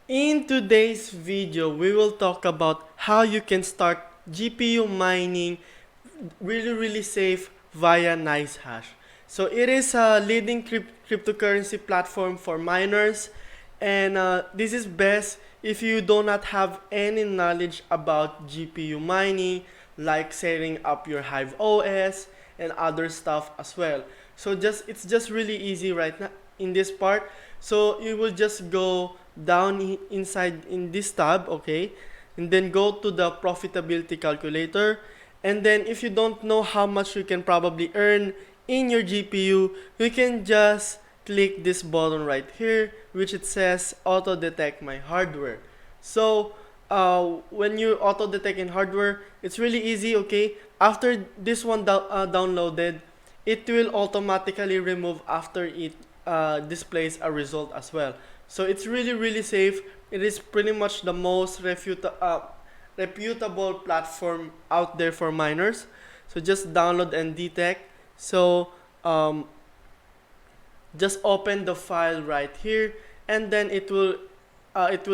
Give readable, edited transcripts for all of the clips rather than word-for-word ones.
In today's video, we will talk about how you can start GPU mining really safe via Nicehash. So it is a leading cryptocurrency platform for miners, and this is best if you do not have any knowledge about GPU mining, like setting up your Hive OS and other stuff as well. So it's just really easy right now in this part. So you will just go down inside in this tab, okay, and then go to the profitability calculator. And then if you don't know how much you can probably earn in your GPU, you can just click this button right here, which it says auto detect my hardware. So when you auto detect in hardware, it's really easy, okay. After this one downloaded, it will automatically remove after it displays a result as well. So it's really safe. It is pretty much the most reputable platform out there for miners. So just download and detect. So just open the file right here, and then it will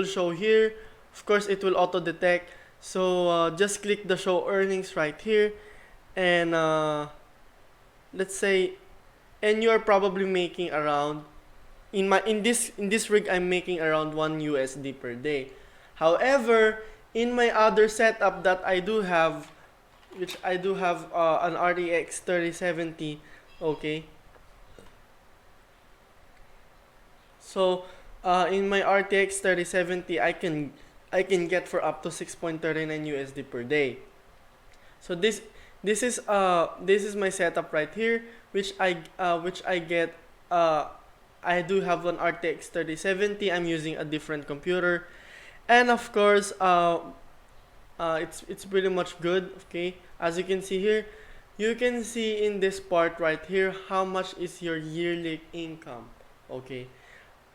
show here. Of course, it will auto detect. So just click the show earnings right here, and let's say, and you are probably making around in this rig I'm making around 1 USD per day. However, in my other setup that I do have, which I do have an RTX 3070, okay. So in my RTX 3070, I can get for up to 6.39 USD per day. So this is my setup right here, which I get. I do have an RTX 3070. I'm using a different computer, and of course, it's pretty much good. Okay, as you can see here, you can see in this part right here how much is your yearly income. Okay,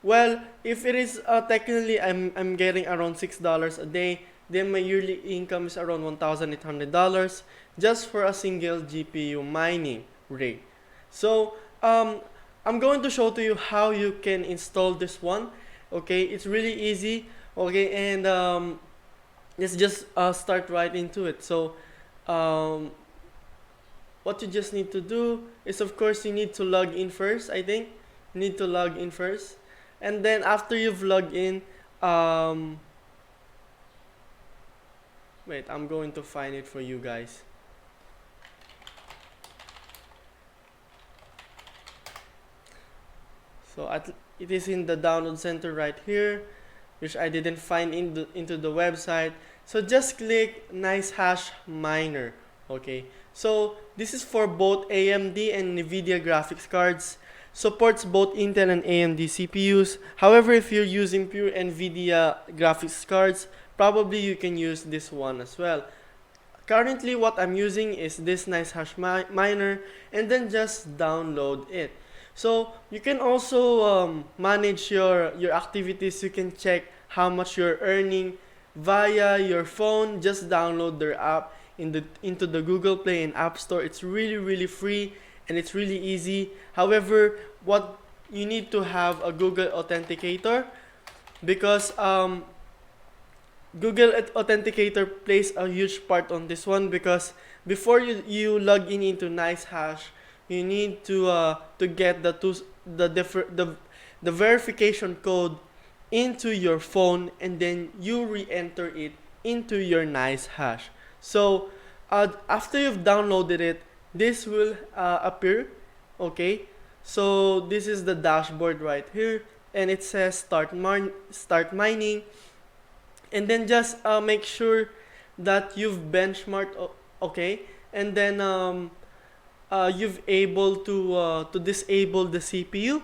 well, if it is technically I'm getting around $6 a day, then my yearly income is around $1,800 just for a single GPU mining rig. So I'm going to show to you how you can install this one. Okay, it's really easy. Okay, and let's just start right into it. So um, what you just need to do is, of course, you need to log in first. I think you need to log in first, and then after you've logged in, um, wait, I'm going to find it for you guys. So it is in the download center right here, which I didn't find into the website. So just click Nicehash Miner. Okay. So this is for both AMD and NVIDIA graphics cards. Supports both Intel and AMD CPUs. However, if you're using pure NVIDIA graphics cards, probably you can use this one as well. Currently, what I'm using is this Nicehash Miner, and then just download it. So you can also manage your activities. You can check how much you're earning via your phone. Just download their app into the Google Play and App Store. It's really free, and it's really easy. However, what you need to have a Google Authenticator, because Google Authenticator plays a huge part on this one, because before you log in into Nicehash, you need to get the verification code into your phone, and then you re-enter it into your Nicehash. So after you've downloaded it, this will appear. Okay, so this is the dashboard right here, and it says start mining, and then just make sure that you've benchmarked. Okay, and then you've able to disable the CPU,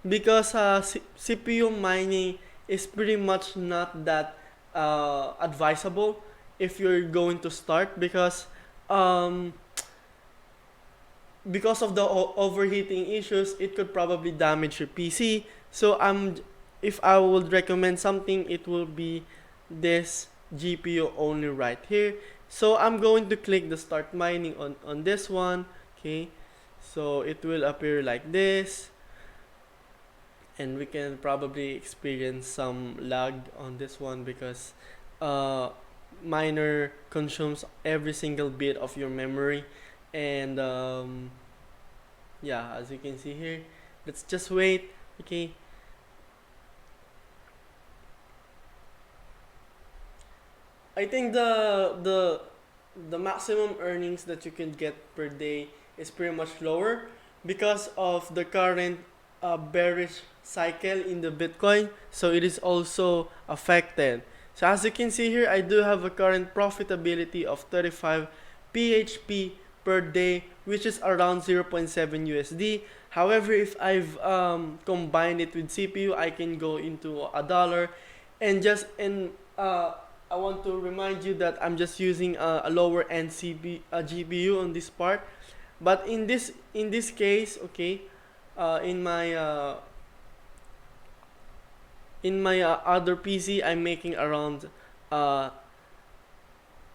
because CPU mining is pretty much not that advisable if you're going to start, um, because of the overheating issues. It could probably damage your PC. So if I would recommend something, it will be this GPU only right here. So I'm going to click the start mining on this one. Okay, so it will appear like this, and we can probably experience some lag on this one because uh, miner consumes every single bit of your memory. And yeah, as you can see here, let's just wait. Okay, I think the maximum earnings that you can get per day is pretty much lower because of the current bearish cycle in the Bitcoin. So it is also affected. So as you can see here, I do have a current profitability of 35 PHP per day, which is around 0.7 USD. However, if I've combined it with CPU, I can go into a dollar. And just in I want to remind you that I'm just using a lower end GPU on this part. But in this case, okay, in my other PC, I'm making uh,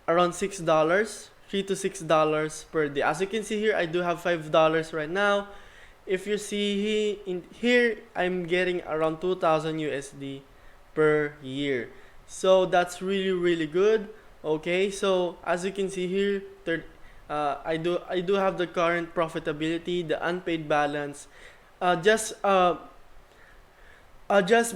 around $6, $3 to $6 per day. As you can see here, I do have $5 right now. If you see in here, I'm getting around 2,000 USD per year. So that's really really good. Okay, so as you can see here, I do have the current profitability, the unpaid balance. Just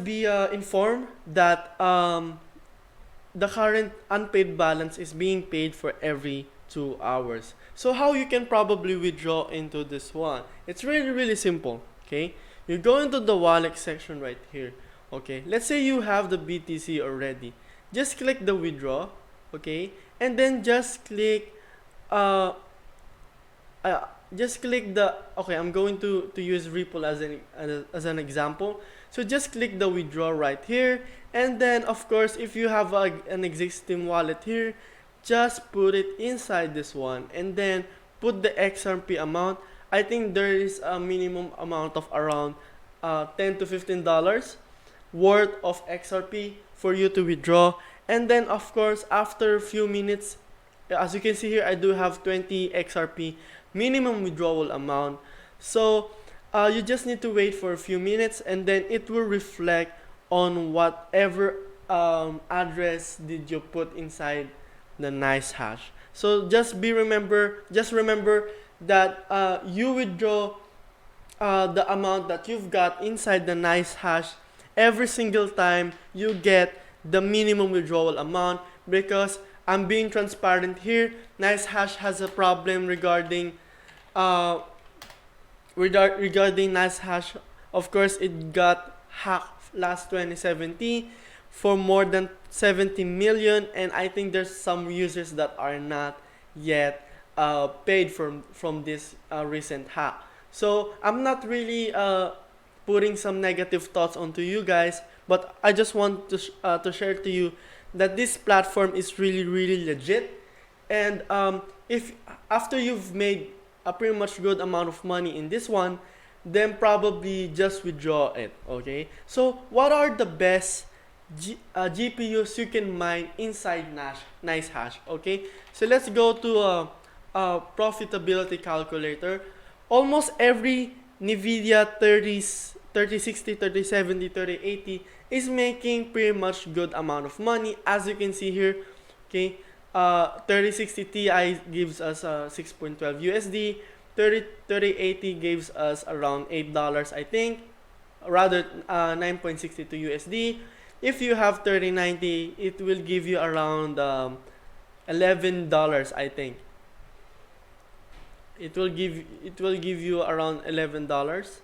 be informed that the current unpaid balance is being paid for every 2 hours. So how you can probably withdraw into this one? It's really really simple. Okay, you go into the wallet section right here. Okay, let's say you have the BTC already. Just click the withdraw. Okay, and then uh, just click the, okay, I'm going to use Ripple as an example. So just click the withdraw right here, and then of course if you have an existing wallet here, just put it inside this one and then put the XRP amount. I think there is a minimum amount of around $10 to $15 worth of XRP for you to withdraw. And then of course after a few minutes, as you can see here, I do have 20 XRP minimum withdrawal amount. So you just need to wait for a few minutes, and then it will reflect on whatever address did you put inside the NiceHash. So just remember that you withdraw the amount that you've got inside the NiceHash every single time you get the minimum withdrawal amount, because I'm being transparent here. NiceHash has a problem regarding uh, NiceHash. Of course, it got hacked last 2017 for more than 70 million, and I think there's some users that are not yet paid from this recent hack. So I'm not really putting some negative thoughts onto you guys, but I just want to share to you that this platform is really really legit. And if after you've made a pretty much good amount of money in this one, then probably just withdraw it. Okay, so what are the best GPUs you can mine inside NiceHash? Okay, so let's go to a profitability calculator. Almost every NVIDIA 3060, 3070, 3080 is making pretty much good amount of money, as you can see here. Okay, 3060 Ti gives us 6.12 USD. 3080 gives us around $8, I think, rather 9.62 USD. If you have 3090, it will give you around $11, I think. It will give you around $11.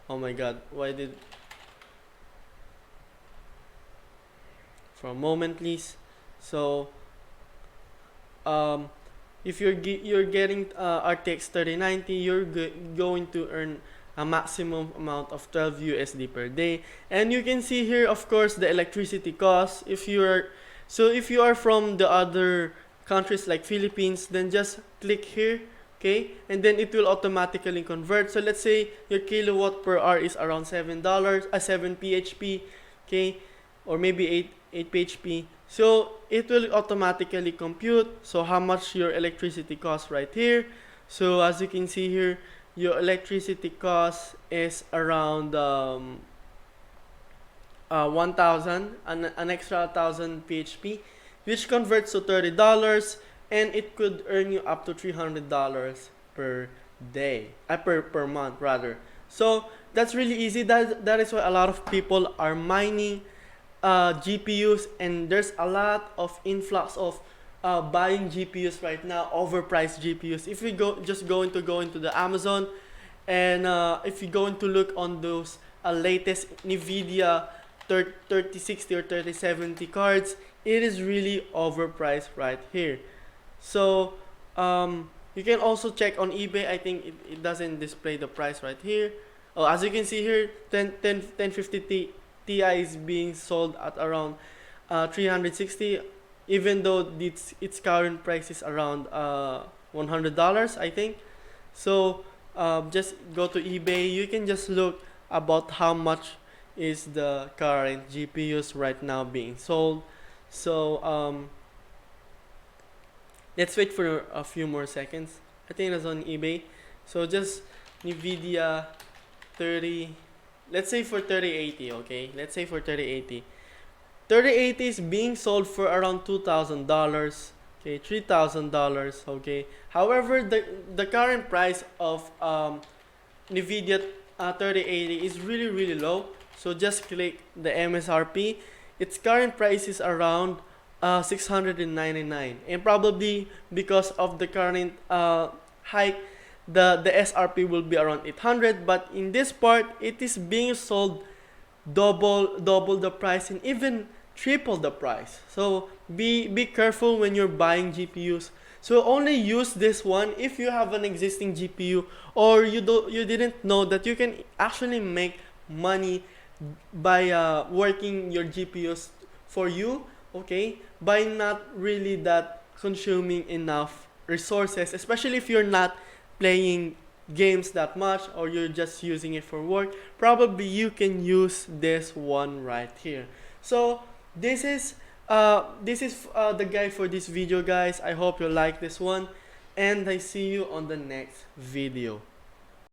Oh my god, why did, for a moment please. So if you're getting RTX 3090, you're going to earn a maximum amount of 12 USD per day. And you can see here, of course, the electricity cost. If you are from the other countries like Philippines, then just click here. Okay, and then it will automatically convert. So let's say your kilowatt per hour is around $7, 7 PHP, okay, or maybe 8 PHP. So it will automatically compute so how much your electricity costs right here. So as you can see here, your electricity cost is around 1000, an extra 1000 PHP, which converts to $30, and it could earn you up to $300 per day, per month rather. So that's really easy. That is why a lot of people are mining GPUs, and there's a lot of influx of buying GPUs right now, overpriced GPUs. If we go into the Amazon, and if you're going to look on those latest NVIDIA 3060 or 3070 cards, it is really overpriced right here. So you can also check on eBay. I think it doesn't display the price right here. Oh, as you can see here, 1050 Ti is being sold at around 360, even though its current price is around $100, I think. So just go to eBay. You can just look about how much is the current GPUs right now being sold. So let's wait for a few more seconds. I think it's on eBay. So just NVIDIA 30, let's say for 3080, okay? Let's say for 3080. 3080 is being sold for around $2,000, okay, $3,000, okay. However, the current price of NVIDIA 3080 is really low. So just click the MSRP. Its current price is around $699, and probably because of the current hike, the SRP will be around $800. But in this part, it is being sold double the price, and even triple the price. So be careful when you're buying GPUs. So only use this one if you have an existing GPU, or you didn't know that you can actually make money by working your GPUs for you, okay, by not really that consuming enough resources, especially if you're not playing games that much, or you're just using it for work. Probably you can use this one right here. So this is the guide for this video, guys. I hope you like this one, and I see you on the next video.